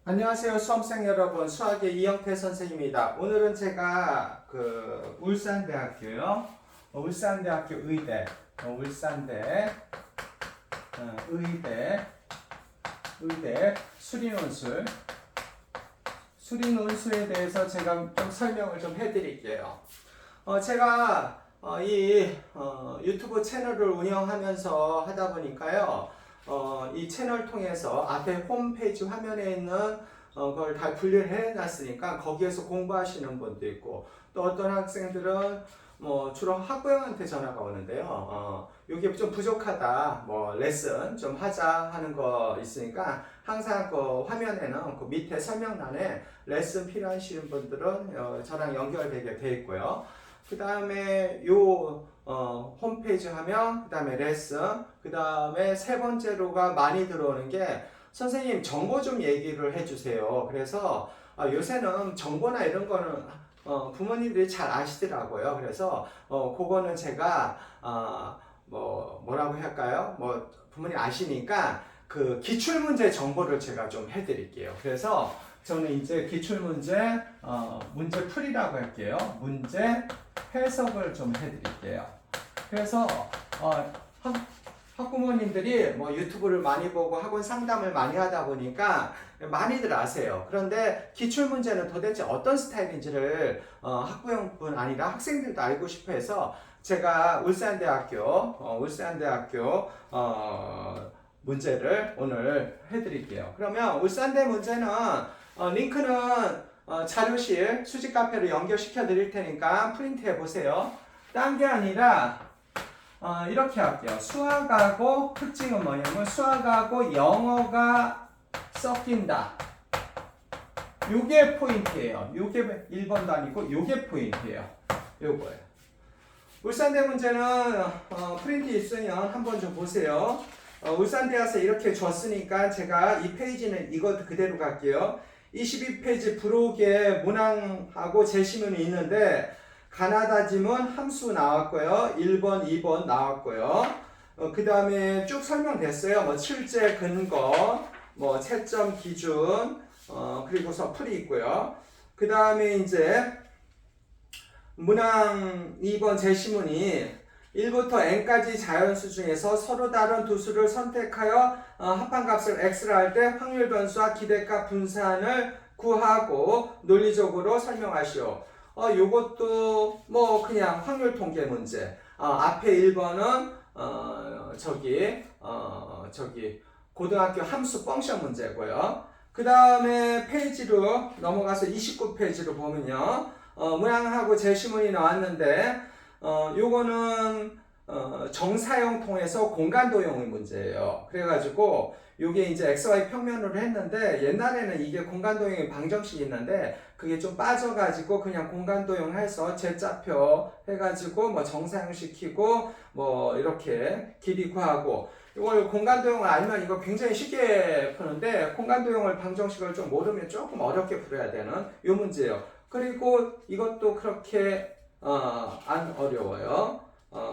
안녕하세요, 수험생 여러분. 수학의 이영태 선생님입니다. 오늘은 제가 울산대학교요. 울산대학교 의대 수리논술에 대해서 제가 좀 설명을 좀 해드릴게요. 제가 유튜브 채널을 운영하면서 하다 보니까요. 이 채널 통해서 앞에 홈페이지 화면에 있는 걸 다 분류를 해놨으니까 거기에서 공부하시는 분도 있고, 또 어떤 학생들은 뭐 주로 학부형한테 전화가 오는데요. 이게 좀 부족하다, 뭐 레슨 좀 하자 하는 거 있으니까 항상 그 화면에는 그 밑에 설명란에 레슨 필요하신 분들은 저랑 연결되게 돼 있고요. 그 다음에 홈페이지 화면, 그 다음에 레슨, 그 다음에 세 번째로가 많이 들어오는 게 선생님 정보 좀 얘기를 해주세요. 그래서 요새는 정보나 이런 거는 부모님들이 잘 아시더라고요. 그래서 그거는 제가 뭐라고 할까요? 뭐 부모님 아시니까 그 기출문제 정보를 제가 좀 해드릴게요. 그래서 저는 이제 기출문제 문제풀이라고 할게요. 문제 해석을 좀 해드릴게요. 그래서 학부모님들이 뭐 유튜브를 많이 보고 학원 상담을 많이 하다 보니까 많이들 아세요. 그런데 기출문제는 도대체 어떤 스타일인지를 학부형뿐 아니라 학생들도 알고 싶어 해서 제가 울산대학교 문제를 오늘 해드릴게요. 그러면 울산대 문제는 링크는 자료실 수직 카페로 연결시켜 드릴 테니까 프린트 해보세요. 딴 게 아니라 이렇게 할게요. 수학하고 특징은 뭐냐면 수학하고 영어가 섞인다. 요게 포인트예요. 요게 1번도 아니고 요게 포인트예요. 요거예요. 울산대 문제는 프린트 있으면 한번 좀 보세요. 울산대에서 이렇게 줬으니까 제가 이 페이지는 이거 그대로 갈게요. 22페이지 부록에 문항하고 제시문이 있는데 가나다 지문 함수 나왔고요. 1번, 2번 나왔고요. 그 다음에 쭉 설명됐어요. 뭐 출제 근거, 뭐 채점 기준, 그리고서 풀이 있고요. 그 다음에 이제 문항 2번 제시문이 1부터 n까지 자연수 중에서 서로 다른 두 수를 선택하여 합한값을 x라 할 때 확률 변수와 기대값 분산을 구하고 논리적으로 설명하시오. 요것도 뭐 그냥 확률 통계 문제. 앞에 1번은 고등학교 함수 펑션 문제고요. 그 다음에 페이지로 넘어가서 29페이지로 보면요. 문항하고 제시문이 나왔는데 요거는 정사용 통해서 공간도용의 문제예요. 그래가지고 요게 이제 XY 평면으로 했는데 옛날에는 이게 공간도용의 방정식이 있는데 그게 좀 빠져가지고 그냥 공간도용 해서 Z좌표 해가지고 뭐 정사용 시키고 뭐 이렇게 길이 구하고 이걸 공간도용을 알면 이거 굉장히 쉽게 푸는데 공간도용을 방정식을 좀 모르면 조금 어렵게 풀어야 되는 요 문제예요. 그리고 이것도 그렇게 안 어려워요.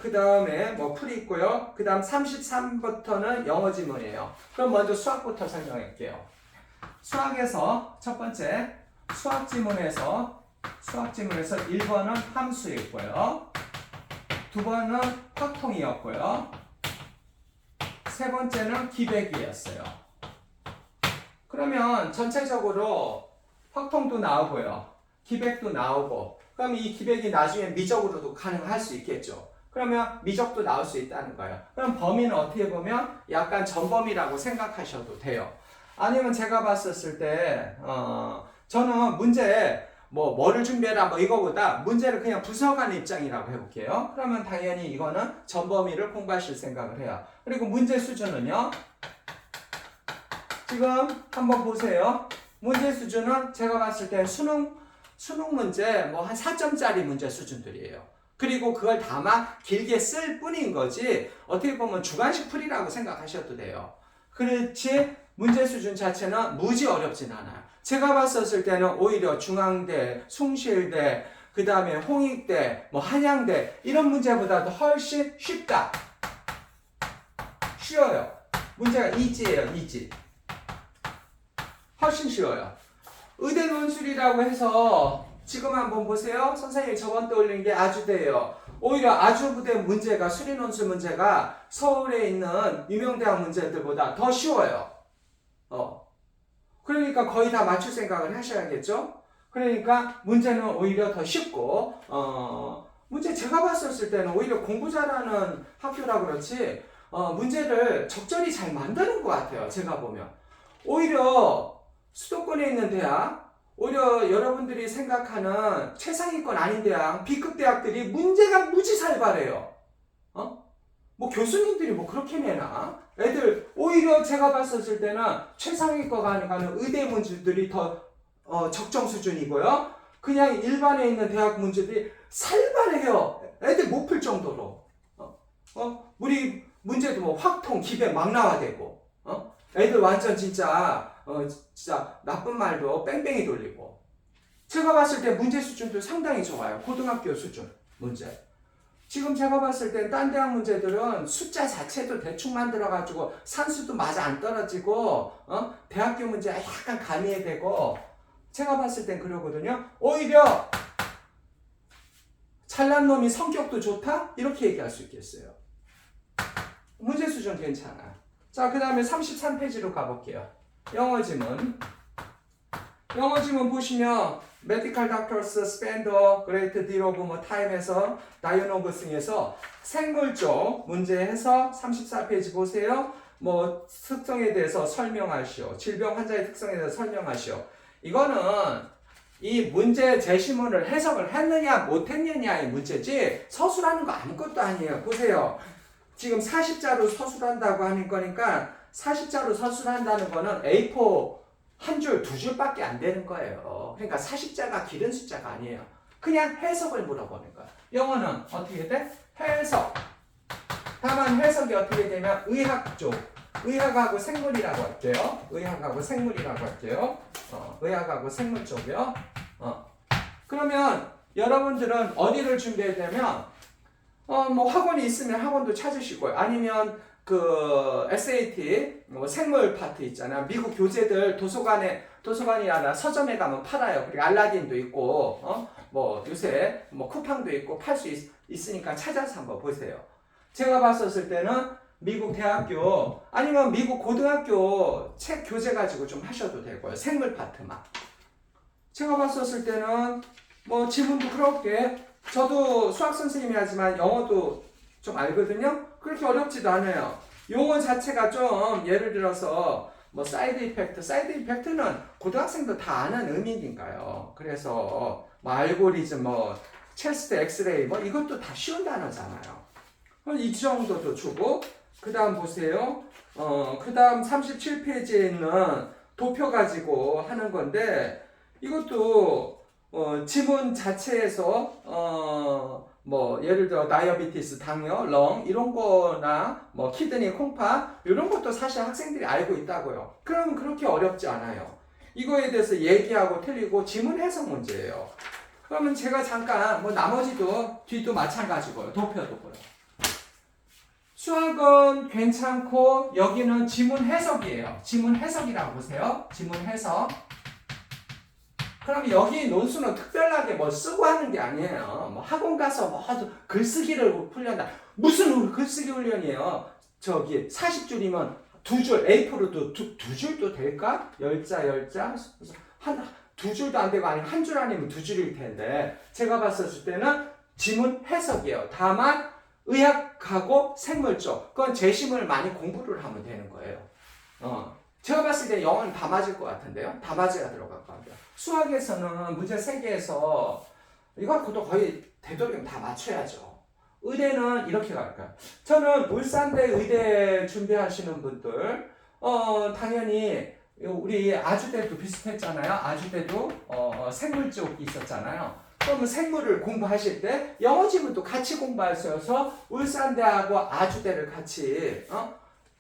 그 다음에 뭐 풀이 있고요. 그 다음 33부터는 영어 지문이에요. 그럼 먼저 수학부터 설명할게요. 수학에서 첫 번째 수학 지문에서 1번은 함수였고요. 두 번은 확통이었고요. 세 번째는 기백이었어요. 그러면 전체적으로 확통도 나오고요. 기백도 나오고 그럼 이 기백이 나중에 미적으로도 가능할 수 있겠죠. 그러면 미적도 나올 수 있다는 거예요. 그럼 범위는 어떻게 보면 약간 전범위라고 생각하셔도 돼요. 아니면 제가 봤었을 때 저는 문제 뭐를 준비해라 뭐 이거보다 문제를 그냥 분석하는 입장이라고 해볼게요. 그러면 당연히 이거는 전범위를 공부하실 생각을 해요. 그리고 문제 수준은요. 지금 한번 보세요. 문제 수준은 제가 봤을 때 수능 문제 뭐 한 4점짜리 문제 수준들이에요. 그리고 그걸 다만 길게 쓸 뿐인 거지 어떻게 보면 주관식 풀이라고 생각하셔도 돼요. 그렇지 문제 수준 자체는 무지 어렵진 않아요. 제가 봤었을 때는 오히려 중앙대, 숭실대, 그 다음에 홍익대, 뭐 한양대 이런 문제보다도 훨씬 쉽다. 쉬워요. 문제가 이지예요. 이지. 훨씬 쉬워요. 의대 논술이라고 해서 지금 한번 보세요. 선생님이 저번 떠올린 게 아주대예요. 오히려 아주부대 문제가 수리 논술 문제가 서울에 있는 유명 대학 문제들보다 더 쉬워요. 그러니까 거의 다 맞출 생각을 하셔야겠죠. 그러니까 문제는 오히려 더 쉽고 문제 제가 봤었을 때는 오히려 공부 잘하는 학교라 그렇지 문제를 적절히 잘 만드는 것 같아요. 제가 보면 오히려 수도권에 있는 대학, 오히려 여러분들이 생각하는 최상위권 아닌 대학, B급 대학들이 문제가 무지 살벌해요. 뭐 교수님들이 뭐 그렇게 내나? 애들 오히려 제가 봤었을 때는 최상위권가 가는 의대 문제들이 더 적정 수준이고요. 그냥 일반에 있는 대학 문제들이 살벌해요. 애들 못 풀 정도로. 우리 문제도 뭐 확통, 기백 막 나와대고. 애들 완전 진짜 나쁜 말도 뺑뺑이 돌리고. 제가 봤을 때 문제 수준도 상당히 좋아요. 고등학교 수준 문제. 지금 제가 봤을 때 딴 대학 문제들은 숫자 자체도 대충 만들어가지고 산수도 맞아 안 떨어지고 대학교 문제 약간 가미해되고 제가 봤을 땐 그러거든요. 오히려 잘난 놈이 성격도 좋다? 이렇게 얘기할 수 있겠어요. 문제 수준 괜찮아. 자, 그 다음에 33페이지로 가볼게요. 영어 지문. 영어 지문 보시면 Medical Doctors spend a great deal of more time에서 다이어노그스에서 생물 쪽 문제에서 34페이지 보세요. 뭐 특성에 대해서 설명하시오. 질병 환자의 특성에 대해서 설명하시오. 이거는 이 문제 제시문을 해석을 했느냐 못했느냐의 문제지 서술하는 거 아무것도 아니에요. 보세요. 지금 40자로 서술한다고 하는 거니까 40자로 서술한다는 거는 A4 한 줄, 두 줄밖에 안 되는 거예요. 그러니까 40자가 길은 숫자가 아니에요. 그냥 해석을 물어보는 거야. 영어는 어떻게 돼? 해석. 다만 해석이 어떻게 되면 의학 쪽. 의학하고 생물이라고 할게요. 의학하고 생물이라고 할게요. 의학하고 생물 쪽이요. 그러면 여러분들은 어디를 준비해야 되면 뭐 학원이 있으면 학원도 찾으시고요. 아니면 그 SAT 뭐 생물 파트 있잖아요. 미국 교재들 도서관이 아니라 서점에 가면 팔아요. 그리고 알라딘도 있고 뭐 요새 뭐 쿠팡도 있고 팔 수 있으니까 찾아서 한번 보세요. 제가 봤었을 때는 미국 대학교 아니면 미국 고등학교 책 교재 가지고 좀 하셔도 되고요. 생물 파트만. 제가 봤었을 때는 뭐 지문도 그렇게 저도 수학 선생님이 하지만 영어도 좀 알거든요. 그렇게 어렵지도 않아요. 용어 자체가 좀 예를 들어서 뭐 사이드 이펙트는 고등학생도 다 아는 의미니까요. 그래서 뭐 알고리즘, 뭐 체스트 엑스레이 뭐 이것도 다 쉬운 단어잖아요. 이 정도도 주고 그 다음 보세요. 그 다음 37페이지에 있는 도표 가지고 하는 건데 이것도 지문 자체에서 뭐 예를 들어 다이어비티스, 당뇨, 렁 이런 거나 뭐 키드니, 콩팥 이런 것도 사실 학생들이 알고 있다고요. 그러면 그렇게 어렵지 않아요. 이거에 대해서 얘기하고 틀리고 지문 해석 문제예요. 그러면 제가 잠깐 뭐 나머지도 뒤도 마찬가지고요. 도표도 그래요. 수학은 괜찮고 여기는 지문 해석이에요. 지문 해석이라고 보세요. 지문 해석. 그럼 여기 논술은 특별하게 뭐 쓰고 하는 게 아니에요. 뭐 학원 가서 뭐 글쓰기를 훈련다. 무슨 글쓰기 훈련이에요? 저기 40줄이면 두 줄, A4로도 두 줄도 될까? 10자. 두 줄도 안 되고 아니면 한 줄 아니면 두 줄일 텐데 제가 봤었을 때는 지문 해석이에요. 다만 의학하고 생물 쪽 그건 제시문을 많이 공부를 하면 되는 거예요. 제가 봤을 때 영어는 다 맞을 것 같은데요. 다 맞아야 들어갈 것 같아요. 수학에서는 문제 3개에서 이거 그것도 거의 되도록 다 맞춰야죠. 의대는 이렇게 갈까요? 저는 울산대 의대 준비하시는 분들 당연히 우리 아주대도 비슷했잖아요. 아주대도 생물 쪽이 있었잖아요. 그러면 생물을 공부하실 때 영어 지문도 같이 공부하셔서 울산대하고 아주대를 같이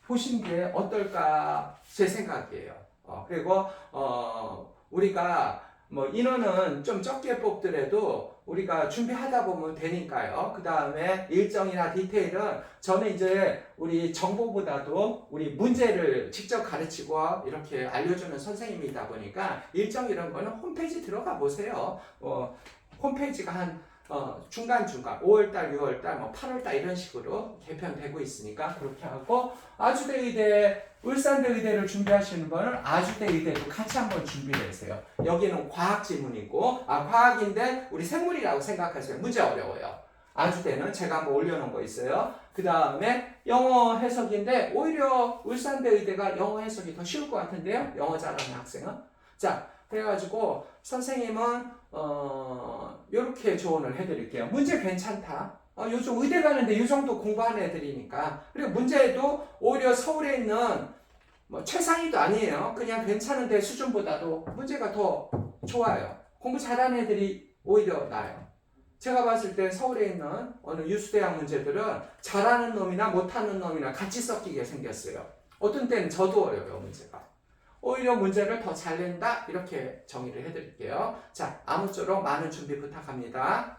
보시는 게 어떨까 제 생각이에요. 그리고 우리가 뭐 인원은 좀 적게 뽑더라도 우리가 준비하다 보면 되니까요. 그 다음에 일정이나 디테일은 저는 이제 우리 정보보다도 우리 문제를 직접 가르치고 이렇게 알려주는 선생님이다 보니까 일정 이런 거는 홈페이지 들어가 보세요. 홈페이지가 한 중간중간 5월달, 6월달, 뭐 8월달 이런 식으로 개편되고 있으니까 그렇게 하고 아주대 의대, 울산대 의대를 준비하시는 분은 아주대 의대도 같이 한번 준비를 하세요. 여기는 과학 지문이고 과학인데 우리 생물이라고 생각하세요. 문제 어려워요. 아주대는 제가 한번 올려놓은 거 있어요. 그 다음에 영어 해석인데 오히려 울산대 의대가 영어 해석이 더 쉬울 것 같은데요. 영어 잘하는 학생은. 자, 그래가지고 선생님은 이렇게 조언을 해드릴게요. 문제 괜찮다. 요즘 의대 가는데 이 정도 공부하는 애들이니까. 그리고 문제도 오히려 서울에 있는 뭐 최상위도 아니에요. 그냥 괜찮은데 수준보다도 문제가 더 좋아요. 공부 잘하는 애들이 오히려 나아요. 제가 봤을 때 서울에 있는 어느 유수대학 문제들은 잘하는 놈이나 못하는 놈이나 같이 섞이게 생겼어요. 어떤 때는 저도 어려워요, 문제가. 오히려 문제를 더 잘 낸다 이렇게 정의를 해드릴게요. 자, 아무쪼록 많은 준비 부탁합니다.